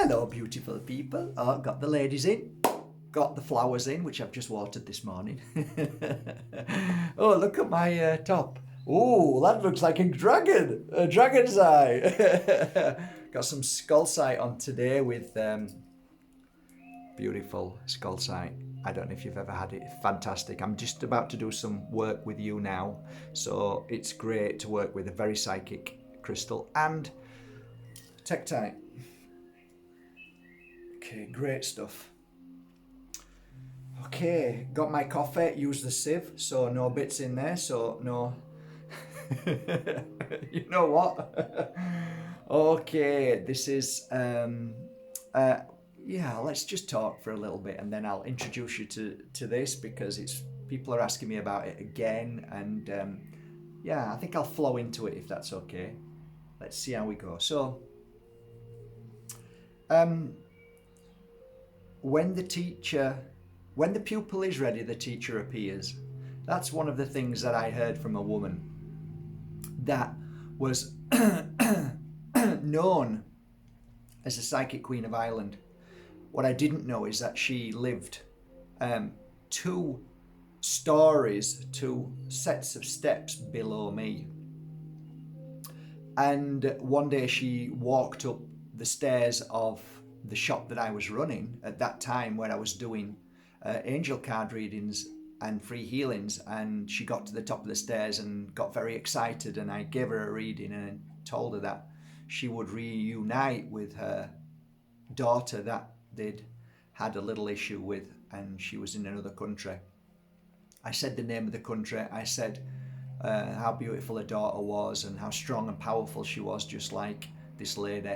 Hello, beautiful people. Oh, got the ladies in. Got the flowers in, which I've just watered this morning. Oh, look at my top. Oh, that looks like a dragon. A dragon's eye. Got some skull sight on today with beautiful skull sight. I don't know if you've ever had it. Fantastic. I'm just about to do some work with you now. So it's great to work with a very psychic crystal and tektite. Okay, great stuff. Okay, got my coffee, use the sieve, so no bits in there, so no... You know what? Okay, this is... yeah, let's just talk for a little bit and then I'll introduce you to this because people are asking me about it again and yeah, I think I'll flow into it if that's okay. Let's see how we go. So, when the pupil is ready, the teacher appears. That's one of the things that I heard from a woman that was known as the Psychic Queen of Ireland. What I didn't know is that she lived 2 stories, 2 sets of steps below me. And one day she walked up the stairs of the shop that I was running at that time where I was doing angel card readings and free healings, and she got to the top of the stairs and got very excited, and I gave her a reading and told her that she would reunite with her daughter that they'd had a little issue with, and she was in another country. I said the name of the country. I said how beautiful her daughter was and how strong and powerful she was, just like this lady.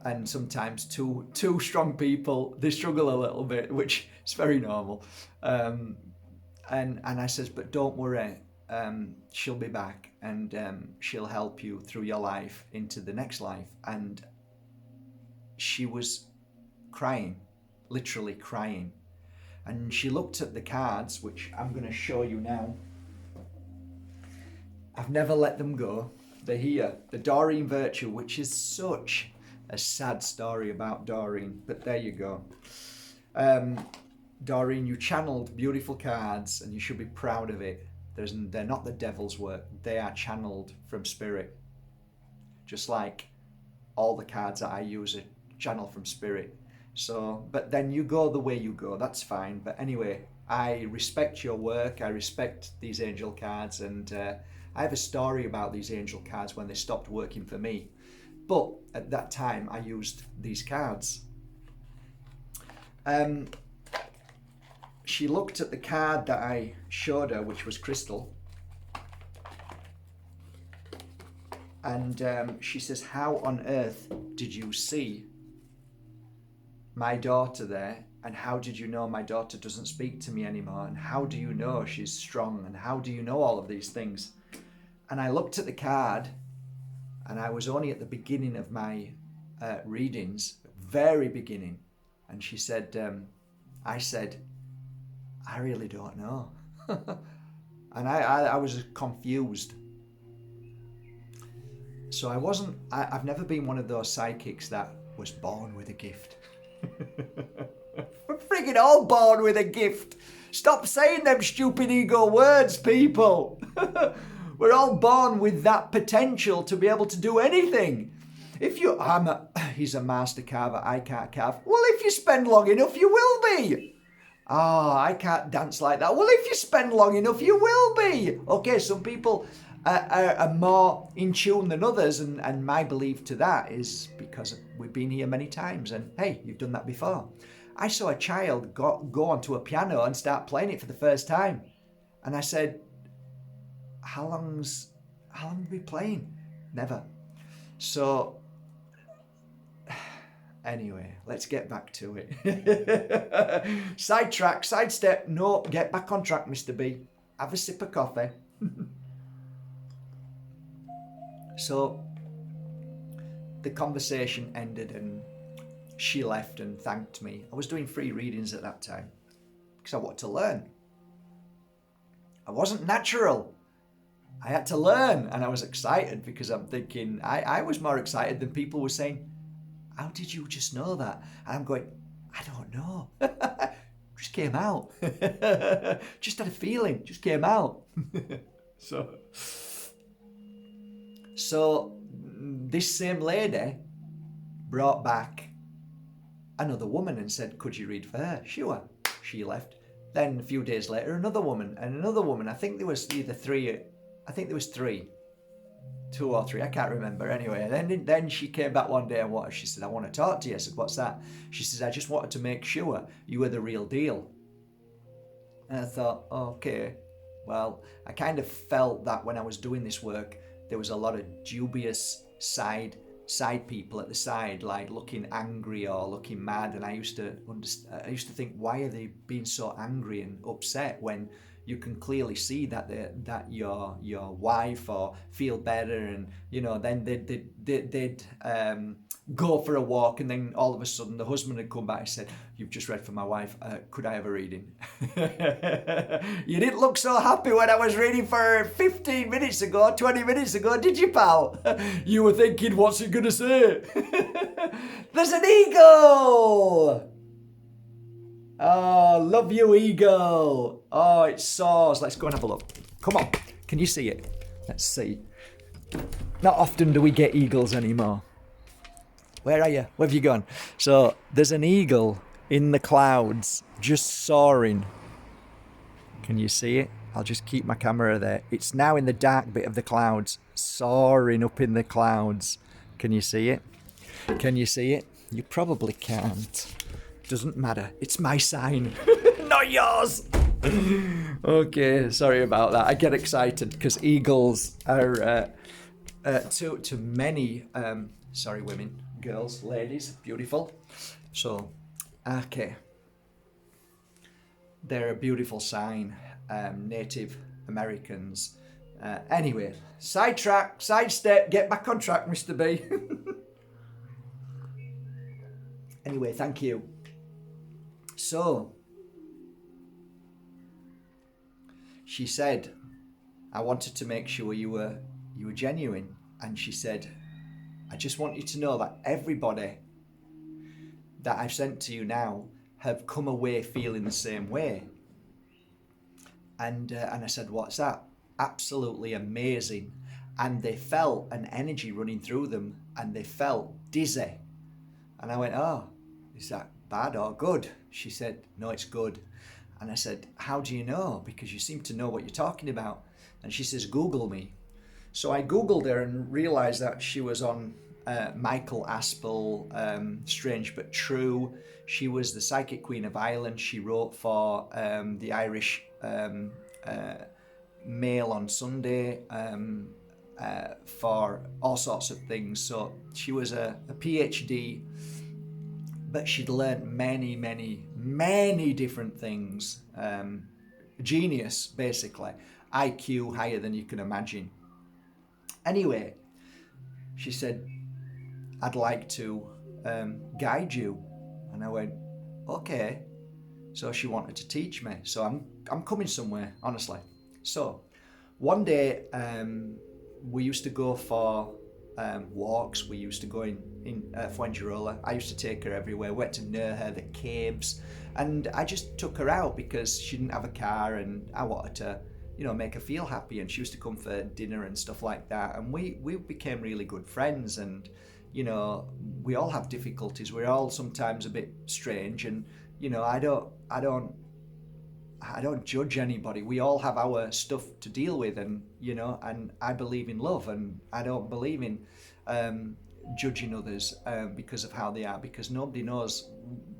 And sometimes two strong people, they struggle a little bit, which is very normal. And I says, but don't worry, she'll be back and she'll help you through your life into the next life. And she was crying, literally crying. And she looked at the cards, which I'm going to show you now. I've never let them go. They're here. The Doreen Virtue, which is such a sad story about Doreen, but there you go. Doreen, you channeled beautiful cards and you should be proud of it. They're not the devil's work. They are channeled from spirit. Just like all the cards that I use are channeled from spirit. So, but then you go the way you go, that's fine. But anyway, I respect your work. I respect these angel cards, and I have a story about these angel cards when they stopped working for me. But at that time, I used these cards. She looked at the card that I showed her, which was crystal. And she says, how on earth did you see my daughter there? And how did you know my daughter doesn't speak to me anymore? And how do you know she's strong? And how do you know all of these things? And I looked at the card, and I was only at the beginning of my readings, very beginning. And she said, I said, I really don't know. And I was confused. So I've never been one of those psychics that was born with a gift. We're friggin' all born with a gift. Stop saying them stupid ego words, people. We're all born with that potential to be able to do anything. He's a master carver, I can't carve. Well, if you spend long enough, you will be. I can't dance like that. Well, if you spend long enough, you will be. Okay, some people are more in tune than others, and my belief to that is because we've been here many times, and hey, you've done that before. I saw a child go onto a piano and start playing it for the first time, and I said, how long have we been playing? Never. So anyway, let's get back to it. Sidetrack, sidestep. No, get back on track, Mr. B. Have a sip of coffee. So the conversation ended and she left and thanked me. I was doing free readings at that time because I wanted to learn. I wasn't natural. I had to learn, and I was excited because I'm thinking, I was more excited than people were saying, how did you just know that? And I'm going, I don't know. Just came out. Just had a feeling, just came out. So this same lady brought back another woman and said, could you read for her? Sure. She left. Then a few days later, another woman and another woman. I think there was three. 2 or 3, I can't remember. Anyway, then she came back one day and she said, I want to talk to you. I said, what's that? She says, I just wanted to make sure you were the real deal. And I thought, okay, well, I kind of felt that when I was doing this work, there was a lot of dubious side people at the side, like looking angry or looking mad. And I used to think, why are they being so angry and upset when you can clearly see that your wife or feel better, and then they'd go for a walk, and then all of a sudden the husband had come back and said, you've just read for my wife, could I have a reading? You didn't look so happy when I was reading for her 15 minutes ago, 20 minutes ago, did you, pal? You were thinking, what's it gonna say? There's an eagle! Oh, love you, eagle. Oh, it soars. Let's go and have a look. Come on. Can you see it? Let's see. Not often do we get eagles anymore. Where are you? Where have you gone? So there's an eagle in the clouds, just soaring. Can you see it? I'll just keep my camera there. It's now in the dark bit of the clouds, soaring up in the clouds. Can you see it? Can you see it? You probably can't. Doesn't matter. It's my sign, not yours. Okay, sorry about that. I get excited because eagles are to many. Sorry, women, girls, ladies, beautiful. So, okay, they're a beautiful sign. Native Americans. Anyway, sidetrack, sidestep. Get back on track, Mr. B. Anyway, thank you. So, she said, I wanted to make sure you were genuine. And she said, I just want you to know that everybody that I've sent to you now have come away feeling the same way. And I said, what's that? Absolutely amazing. And they felt an energy running through them, and they felt dizzy. And I went, oh, is that bad or good? She said, no, it's good. And I said, how do you know? Because you seem to know what you're talking about. And she says, Google me. So I Googled her and realized that she was on Michael Aspel, Strange But True. She was the Psychic Queen of Ireland. She wrote for the Irish Mail on Sunday for all sorts of things. So she was a PhD, but she'd learned many different things. Genius, basically. IQ higher than you can imagine. Anyway, she said, I'd like to guide you. And I went, okay. So she wanted to teach me. So I'm coming somewhere, honestly. So one day we used to go for walks. We used to go in Fuengirola. I used to take her everywhere. Went to Nerja, the caves, and I just took her out because she didn't have a car, and I wanted to, make her feel happy. And she used to come for dinner and stuff like that. And we became really good friends. And we all have difficulties. We're all sometimes a bit strange, and I don't judge anybody. We all have our stuff to deal with, and and I believe in love, and I don't believe in judging others because of how they are, because nobody knows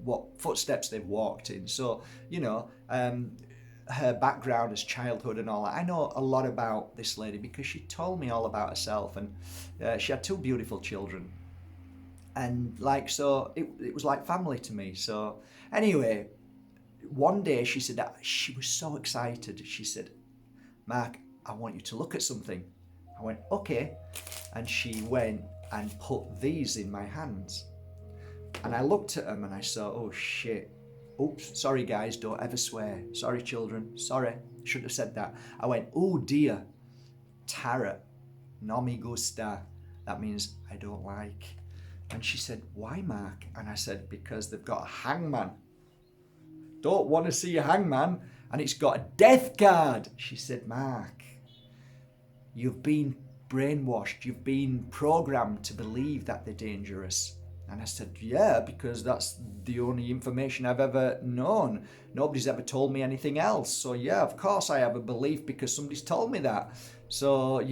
what footsteps they've walked in. So her background as childhood and all that, I know a lot about this lady because she told me all about herself, and she had 2 beautiful children, and so it was like family to me. So anyway, one day she said that she was so excited. She said, Mark, I want you to look at something. I went, okay. And she went and put these in my hands. And I looked at them and I saw, oh shit. Oops, sorry guys, don't ever swear. Sorry children, sorry, should have said that. I went, oh dear, tarot, no me gusta. That means I don't like. And she said, why, Mark? And I said, because they've got a hangman. Don't want to see a hangman. And it's got a death card. She said, Mark, you've been brainwashed. You've been programmed to believe that they're dangerous. And I said, yeah, because that's the only information I've ever known. Nobody's ever told me anything else. So yeah, of course I have a belief because somebody's told me that. So,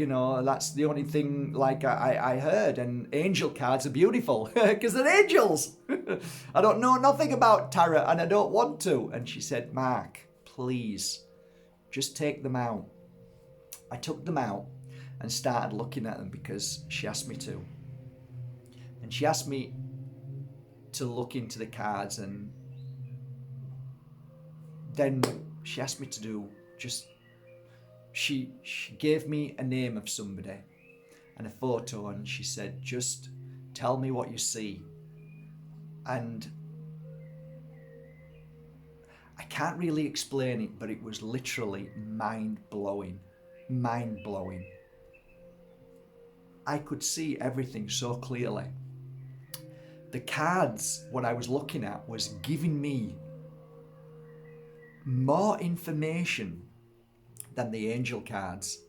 that's the only thing like I heard. And angel cards are beautiful because they're angels. I don't know nothing about tarot and I don't want to. And she said, Mark, please, just take them out. I took them out and started looking at them because she asked me to. And she asked me to look into the cards, and then she asked me to do she gave me a name of somebody and a photo, and she said, just tell me what you see. And I can't really explain it, but it was literally mind-blowing. I could see everything so clearly. The cards, what I was looking at, was giving me more information than the angel cards,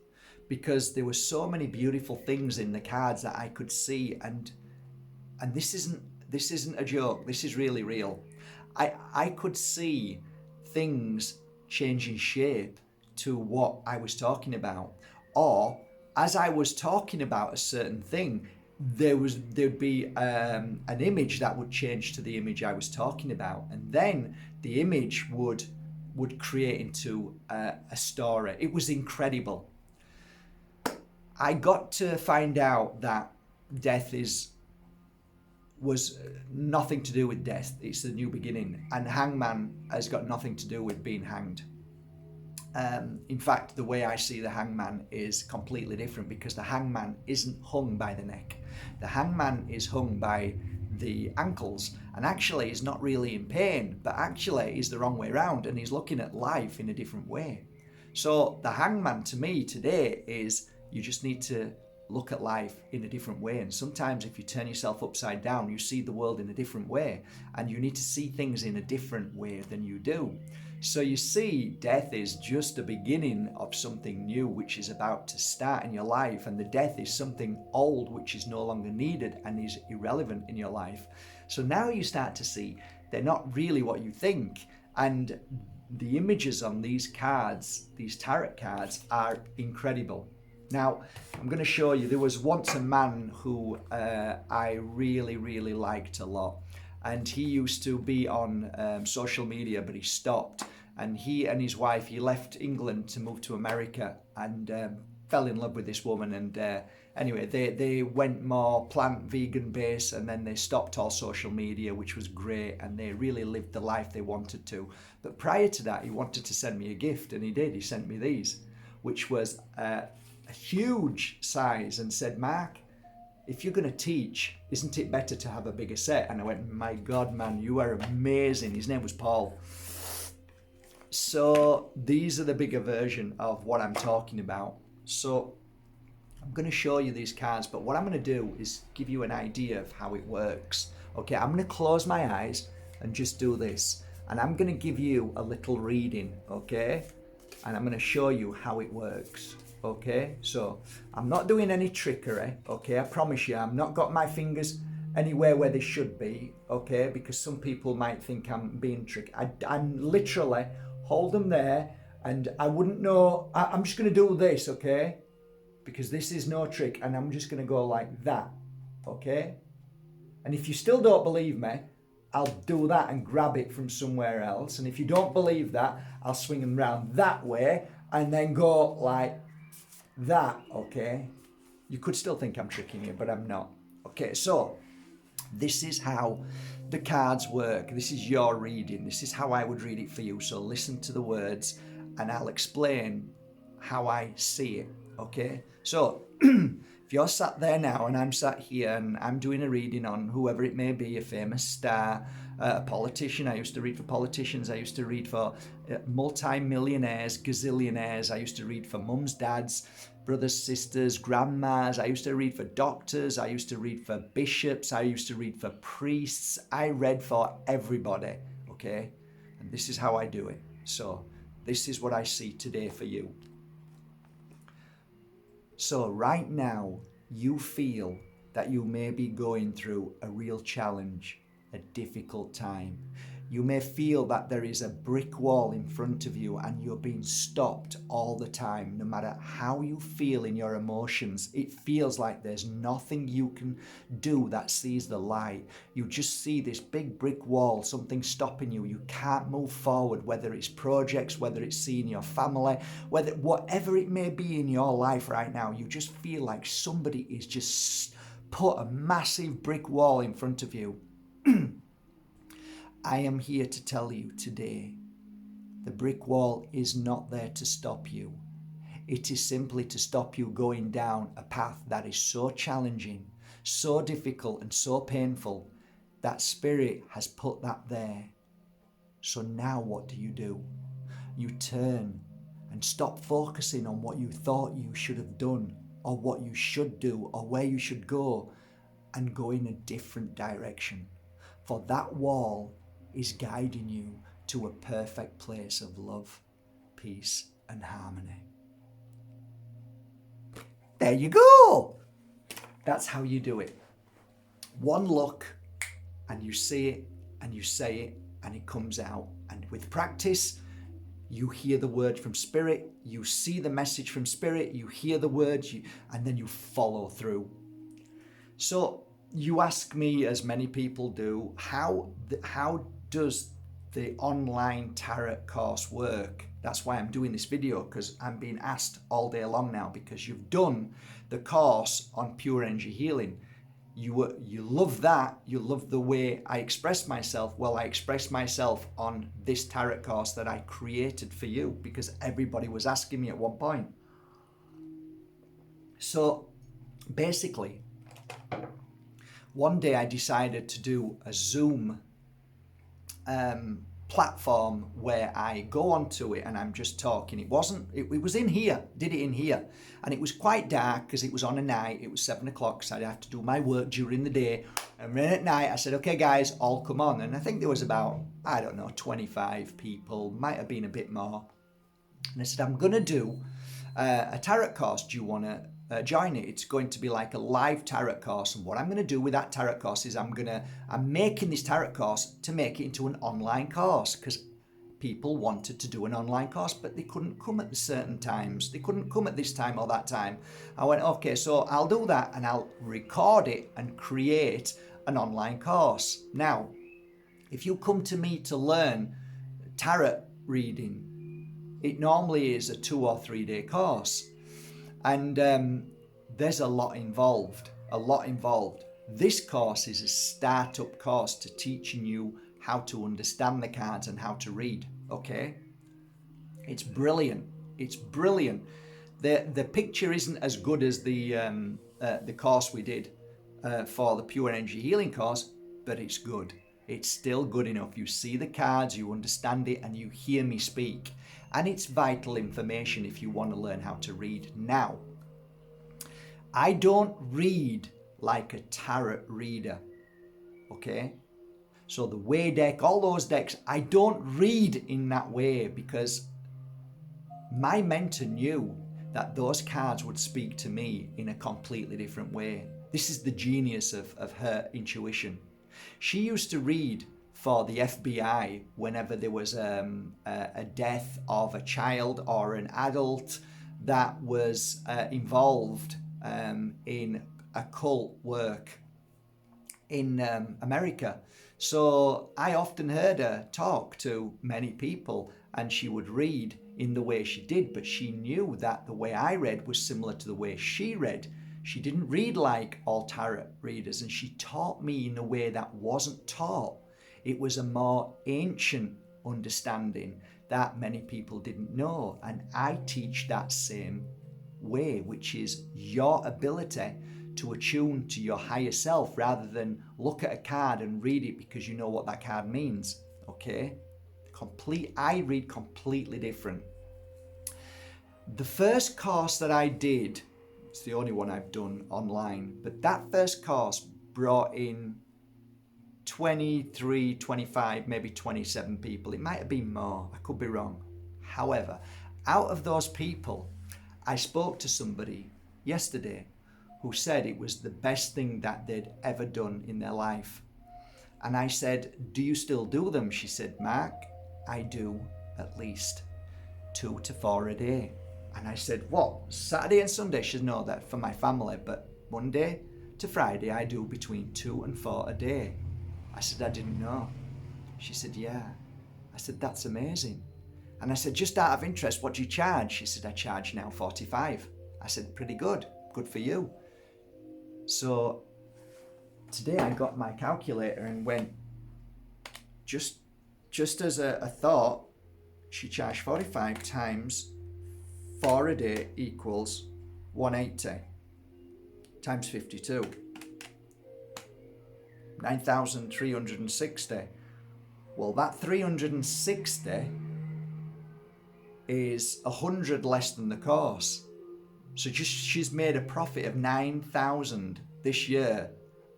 because there were so many beautiful things in the cards that I could see, and this isn't a joke. This is really real. I could see things changing shape to what I was talking about, or as I was talking about a certain thing, there'd be an image that would change to the image I was talking about, and then the image would create into a story. It was incredible. I got to find out that death was nothing to do with death. It's the new beginning, and hangman has got nothing to do with being hanged. In fact, the way I see the hangman is completely different, because the hangman isn't hung by the neck. The hangman is hung by the ankles, and actually is not really in pain, but actually is the wrong way around, and he's looking at life in a different way. So the hangman to me today is, you just need to look at life in a different way. And sometimes if you turn yourself upside down, you see the world in a different way, and you need to see things in a different way than you do. So you see, death is just the beginning of something new which is about to start in your life, and the death is something old which is no longer needed and is irrelevant in your life. So now you start to see they're not really what you think, and the images on these cards, these tarot cards, are incredible. Now, I'm going to show you, there was once a man who I really, really liked a lot. And he used to be on social media, but he stopped. And he and his wife, he left England to move to America, and fell in love with this woman. And anyway, they went more plant vegan based, and then they stopped all social media, which was great. And they really lived the life they wanted to. But prior to that, he wanted to send me a gift, and he did. He sent me these, which was a huge size, and said, Mark, if you're going to teach, isn't it better to have a bigger set? And I went, my God, man, you are amazing. His name was Paul. So these are the bigger version of what I'm talking about. So I'm going to show you these cards, but what I'm going to do is give you an idea of how it works. Okay, I'm going to close my eyes and just do this. And I'm going to give you a little reading, okay? And I'm going to show you how it works. Okay, so I'm not doing any trickery, okay, I promise you. I'm not got my fingers anywhere where they should be, okay, because some people might think I'm being tricky. I'm literally hold them there, and I wouldn't know. I'm just going to do this, okay, because this is no trick, and I'm just going to go like that, okay. And if you still don't believe me, I'll do that and grab it from somewhere else. And if you don't believe that, I'll swing them round that way and then go like that, okay? You could still think I'm tricking you, but I'm not. Okay, so this is how the cards work. This is your reading. This is how I would read it for you. So listen to the words and I'll explain how I see it, okay? So If you're sat there now and I'm sat here and I'm doing a reading on whoever it may be, a famous star, a politician. I used to read for politicians. I used to read for multi-millionaires, gazillionaires. I used to read for mums, dads, brothers, sisters, grandmas. I used to read for doctors. I used to read for bishops. I used to read for priests. I read for everybody, okay? And this is how I do it. So this is what I see today for you. So right now, you feel that you may be going through a real challenge, a difficult time. You may feel that there is a brick wall in front of you and you're being stopped all the time. No matter how you feel in your emotions, it feels like there's nothing you can do that sees the light. You just see this big brick wall, something stopping you. You can't move forward, whether it's projects, whether it's seeing your family, whatever it may be in your life right now. You just feel like somebody is just put a massive brick wall in front of you. I am here to tell you today, the brick wall is not there to stop you. It is simply to stop you going down a path that is so challenging, so difficult and so painful that Spirit has put that there. So now what do? You turn and stop focusing on what you thought you should have done or what you should do or where you should go and go in a different direction. For that wall is guiding you to a perfect place of love, peace, and harmony. There you go. That's how you do it. One look and you see it and you say it and it comes out. And with practice, you hear the word from Spirit, you see the message from Spirit, you hear the words, and then you follow through. So you ask me, as many people do, how does the online tarot course work? That's why I'm doing this video, because I'm being asked all day long now, because you've done the course on pure energy healing. You love that. You love the way I express myself. Well, I express myself on this tarot course that I created for you because everybody was asking me at one point. So basically, one day I decided to do a Zoom platform where I go onto it and I'm just talking. It was in here, did it in here. And it was quite dark because it was on a night. It was 7 o'clock, so I'd have to do my work during the day. And then at night I said, okay guys, all come on. And I think there was about, 25 people, might have been a bit more. And I said, I'm going to do a tarot course. Do you want to join it? It's going to be like a live tarot course. And what I'm going to do with that tarot course is I'm making this tarot course to make it into an online course, because people wanted to do an online course, but they couldn't come at certain times. They couldn't come at this time or that time. I went, okay, so I'll do that and I'll record it and create an online course. Now, if you come to me to learn tarot reading, it normally is a 2 or 3 day course. And there's a lot involved. This course is a startup course to teaching you how to understand the cards and how to read, okay? It's brilliant. The picture isn't as good as the course we did for the Pure Energy Healing course, but it's good. It's still good enough. You see the cards, you understand it, and you hear me speak. And it's vital information if you want to learn how to read. Now, I don't read like a tarot reader, okay? So the Way deck, all those decks, I don't read in that way because my mentor knew that those cards would speak to me in a completely different way. This is the genius of her intuition. She used to read for the FBI whenever there was a death of a child or an adult that was involved in occult work in America. So I often heard her talk to many people and she would read in the way she did, but she knew that the way I read was similar to the way she read. She didn't read like all tarot readers, and she taught me in a way that wasn't taught. It was a more ancient understanding that many people didn't know, and I teach that same way, which is your ability to attune to your higher self rather than look at a card and read it because you know what that card means. Okay? I read completely different. The first course that I did, it's the only one I've done online, but that first course brought in 23, 25, maybe 27 people. It might have been more, I could be wrong. However, out of those people, I spoke to somebody yesterday who said it was the best thing that they'd ever done in their life. And I said, do you still do them? She said, Mark, I do at least 2 to 4 a day. And I said, what, Saturday and Sunday? She said, no, that for my family, but Monday to Friday, I do between 2 and 4 a day. I said, I didn't know. She said, yeah. I said, that's amazing. And I said, just out of interest, what do you charge? She said, I charge now 45. I said, pretty good. Good for you. So today I got my calculator and went, just as a thought, she charged 45 times 4 a day equals 180 times 52. 9,360. Well, that 360 is 100 less than the course. So she's made a profit of 9,000 this year,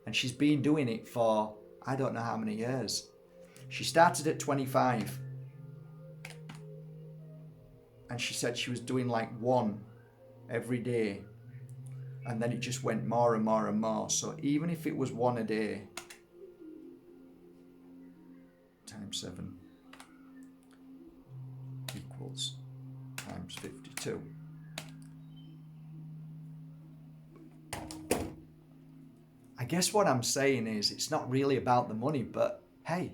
and she's been doing it for I don't know how many years. She started at 25, and she said she was doing like 1 every day, and then it just went more and more and more. So even if it was 1 a day times 7 equals times 52. I guess what I'm saying is it's not really about the money, but hey,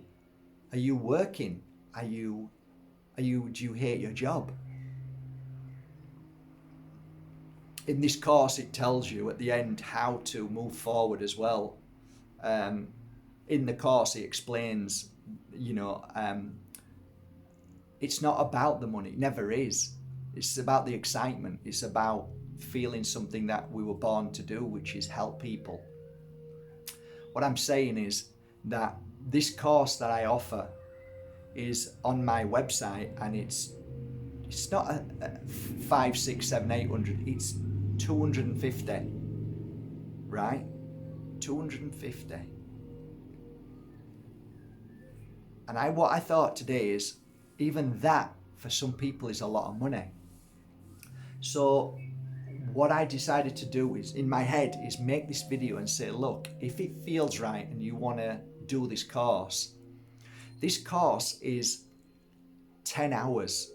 are you working? Do you hate your job? In this course, it tells you at the end how to move forward as well. In the course, it explains, it's not about the money. It never is. It's about the excitement. It's about feeling something that we were born to do, which is help people. What I'm saying is that this course that I offer is on my website, and it's not a 5, 6, 7, 800. It's 250, right? 250. And what I thought today is even that for some people is a lot of money. So what I decided to do is, in my head, is make this video and say, look, if it feels right and you want to do this course is 10 hours.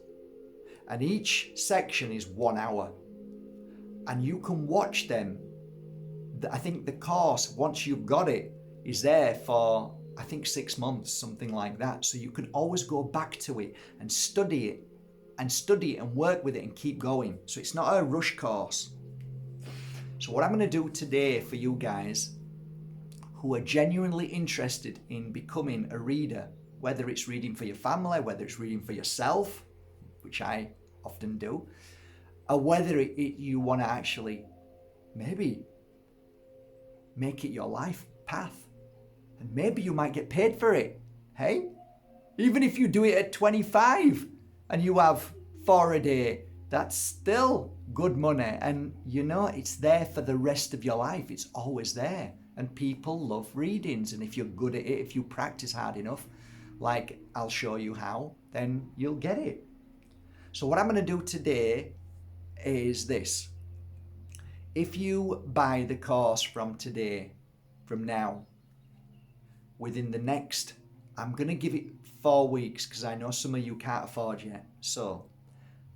And each section is 1 hour. And you can watch them. I think the course, once you've got it, is there for, I think 6 months, something like that. So you can always go back to it and study it and work with it and keep going. So it's not a rush course. So what I'm going to do today for you guys who are genuinely interested in becoming a reader, whether it's reading for your family, whether it's reading for yourself, which I often do, or whether you want to actually maybe make it your life path. And maybe you might get paid for it. Hey, even if you do it at 25 and you have 4 a day, that's still good money. And it's there for the rest of your life. It's always there. And people love readings. And if you're good at it, if you practice hard enough, like I'll show you how, then you'll get it. So what I'm going to do today is this. If you buy the course from today, from now, within the next, I'm going to give it 4 weeks because I know some of you can't afford yet. So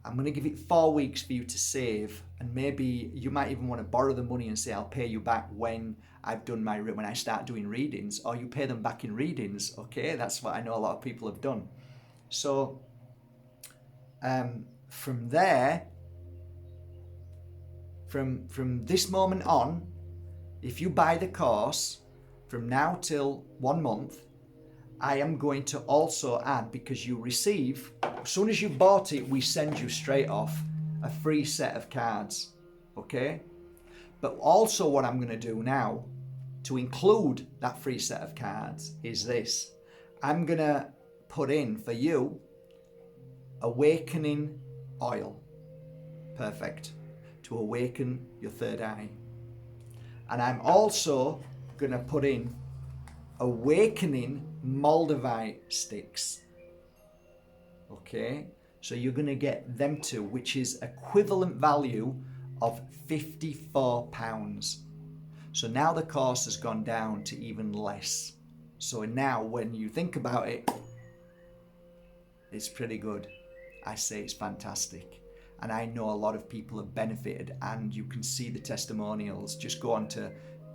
I'm going to give it 4 weeks for you to save, and maybe you might even want to borrow the money and say, I'll pay you back when when I start doing readings, or you pay them back in readings. Okay, that's what I know a lot of people have done. So from there, from this moment on, if you buy the course from now till 1 month, I am going to also add, because you receive, as soon as you bought it, we send you straight off a free set of cards. okay? But also what I'm going to do now to include that free set of cards is this. I'm going to put in for you awakening oil. Perfect. To awaken your third eye. And I'm also going to put in awakening Moldavite sticks. Okay? So you're going to get them two, which is equivalent value of £54. So now the cost has gone down to even less. So now when you think about it, it's pretty good. I say it's fantastic. And I know a lot of people have benefited, and you can see the testimonials. Just go onto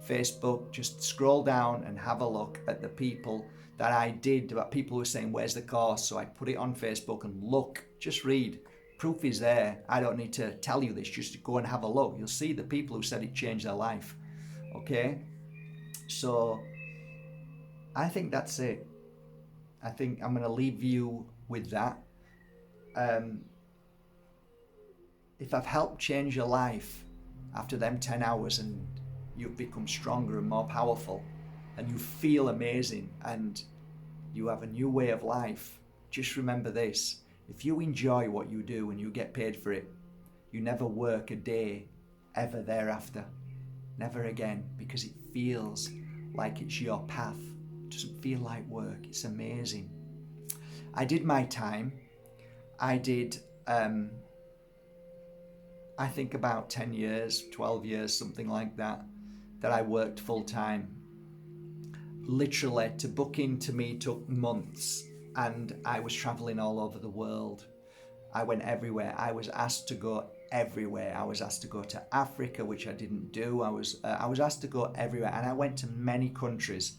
Facebook, just scroll down and have a look at the people that I did, about people who were saying, where's the course? So I put it on Facebook and look, just read. Proof is there. I don't need to tell you this, just go and have a look. You'll see the people who said it changed their life. Okay? So I think that's it. I think I'm going to leave you with that. If I've helped change your life after them 10 hours and you've become stronger and more powerful and you feel amazing and you have a new way of life, just remember this. If you enjoy what you do and you get paid for it, you never work a day ever thereafter. Never again, because it feels like it's your path. It doesn't feel like work. It's amazing. I did my time. I did, I think about 10 years, 12 years, something like that I worked full time. Literally, to book into me took months, and I was traveling all over the world. I went everywhere. I was asked to go everywhere. I was asked to go to Africa, which I didn't do. I was asked to go everywhere, and I went to many countries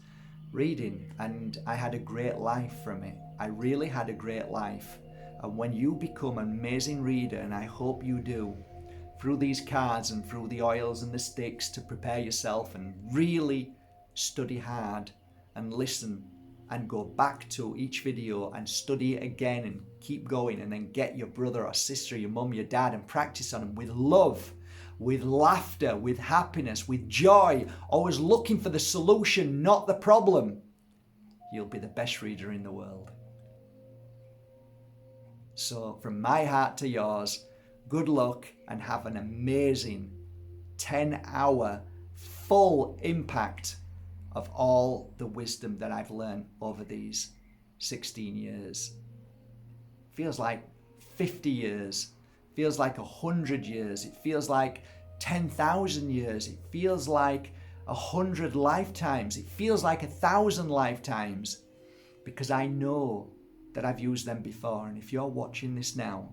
reading, and I had a great life from it. I really had a great life. And when you become an amazing reader, and I hope you do, through these cards and through the oils and the sticks, to prepare yourself and really study hard and listen and go back to each video and study it again and keep going, and then get your brother or sister, your mum, your dad, and practice on them with love, with laughter, with happiness, with joy, always looking for the solution, not the problem. You'll be the best reader in the world. So from my heart to yours, good luck and have an amazing 10-hour full impact of all the wisdom that I've learned over these 16 years. Feels like 50 years. Feels like 100 years. It feels like 10,000 years. It feels like 100 lifetimes. It feels like 1,000 lifetimes, because I know that I've used them before. And if you're watching this now,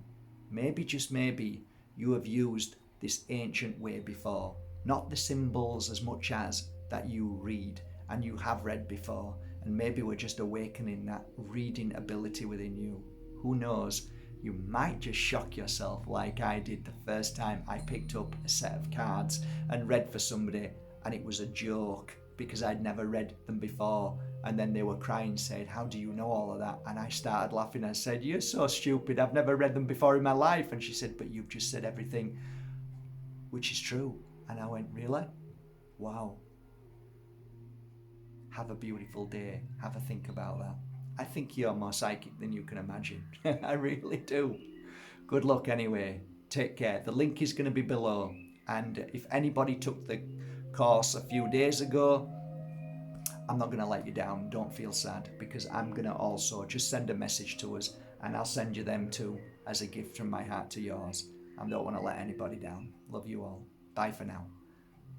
maybe, just maybe, you have used this ancient way before. Not the symbols as much as that you read and you have read before. And maybe we're just awakening that reading ability within you. Who knows? You might just shock yourself like I did the first time I picked up a set of cards and read for somebody, and it was a joke because I'd never read them before. And then they were crying, saying, how do you know all of that? And I started laughing. I said, you're so stupid. I've never read them before in my life. And she said, but you've just said everything, which is true. And I went, really? Wow. Have a beautiful day. Have a think about that. I think you're more psychic than you can imagine. I really do. Good luck anyway. Take care. The link is going to be below. And if anybody took the course a few days ago, I'm not going to let you down. Don't feel sad, because I'm going to also just send a message to us, and I'll send you them too as a gift from my heart to yours. I don't want to let anybody down. Love you all. Bye for now.